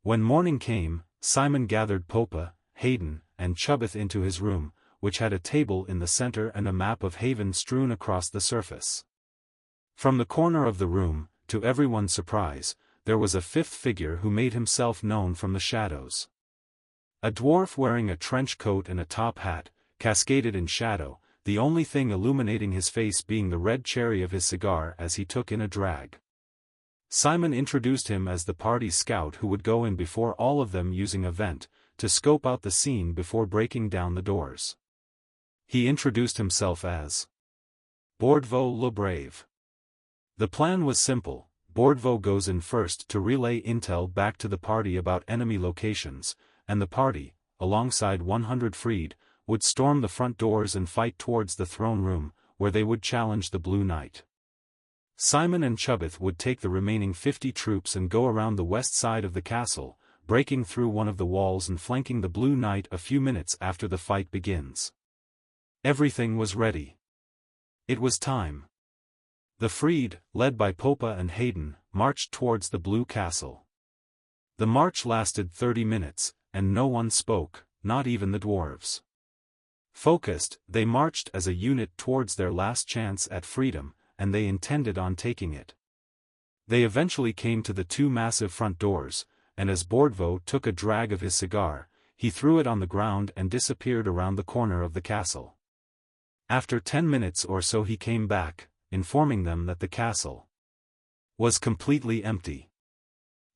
When morning came, Simon gathered Popa, Hayden, and Chubbeth into his room, which had a table in the center and a map of Haven strewn across the surface. From the corner of the room, to everyone's surprise, there was a fifth figure who made himself known from the shadows. A dwarf wearing a trench coat and a top hat, cascaded in shadow, the only thing illuminating his face being the red cherry of his cigar as he took in a drag. Simon introduced him as the party's scout who would go in before all of them using a vent, to scope out the scene before breaking down the doors. He introduced himself as Bordvo le Brave. The plan was simple. Bordvo goes in first to relay intel back to the party about enemy locations, and the party, alongside 100 freed, would storm the front doors and fight towards the throne room, where they would challenge the Blue Knight. Simon and Chubbeth would take the remaining 50 troops and go around the west side of the castle, breaking through one of the walls and flanking the Blue Knight a few minutes after the fight begins. Everything was ready. It was time. The freed, led by Popa and Hayden, marched towards the Blue Castle. The march lasted 30 minutes, and no one spoke, not even the dwarves. Focused, they marched as a unit towards their last chance at freedom, and they intended on taking it. They eventually came to the two massive front doors, and as Bordvo took a drag of his cigar, he threw it on the ground and disappeared around the corner of the castle. After 10 minutes or so he came back, informing them that the castle was completely empty.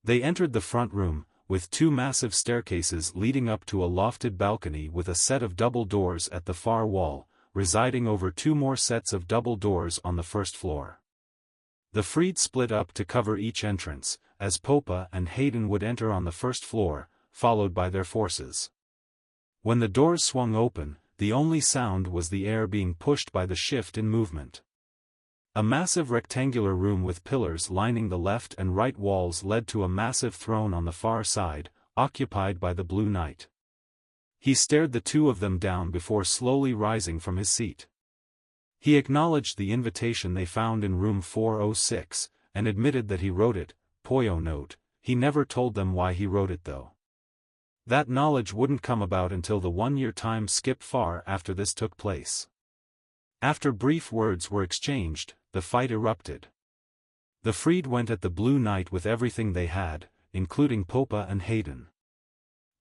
They entered the front room, with two massive staircases leading up to a lofted balcony with a set of double doors at the far wall, residing over two more sets of double doors on the first floor. The freed split up to cover each entrance, as Popa and Hayden would enter on the first floor, followed by their forces. When the doors swung open, the only sound was the air being pushed by the shift in movement. A massive rectangular room with pillars lining the left and right walls led to a massive throne on the far side, occupied by the Blue Knight. He stared the two of them down before slowly rising from his seat. He acknowledged the invitation they found in room 406, and admitted that he wrote it. Poyo note, he never told them why he wrote it though. That knowledge wouldn't come about until the 1-year time skip far after this took place. After brief words were exchanged, the fight erupted. The freed went at the Blue Knight with everything they had, including Popa and Hayden.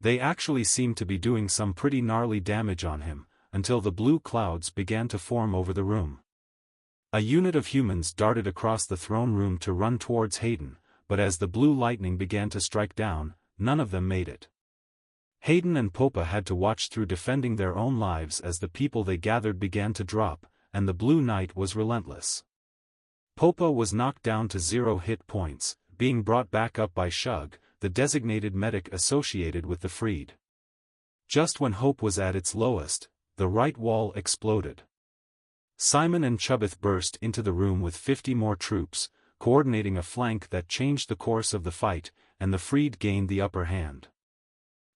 They actually seemed to be doing some pretty gnarly damage on him, until the blue clouds began to form over the room. A unit of humans darted across the throne room to run towards Hayden, but as the blue lightning began to strike down, none of them made it. Hayden and Popa had to watch through defending their own lives as the people they gathered began to drop, and the Blue Knight was relentless. Popa was knocked down to 0 hit points, being brought back up by Shug, the designated medic associated with the freed. Just when hope was at its lowest, the right wall exploded. Simon and Chubbeth burst into the room with 50 more troops, coordinating a flank that changed the course of the fight, and the freed gained the upper hand.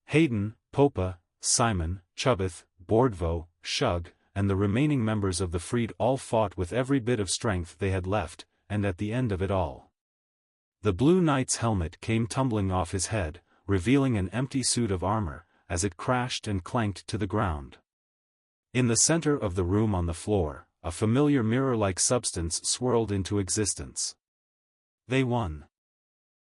Hayden, Popa, Simon, Chubbeth, Bordvo, Shug, and the remaining members of the freed all fought with every bit of strength they had left, and at the end of it all, the Blue Knight's helmet came tumbling off his head, revealing an empty suit of armor, as it crashed and clanked to the ground. In the center of the room on the floor, a familiar mirror-like substance swirled into existence. They won.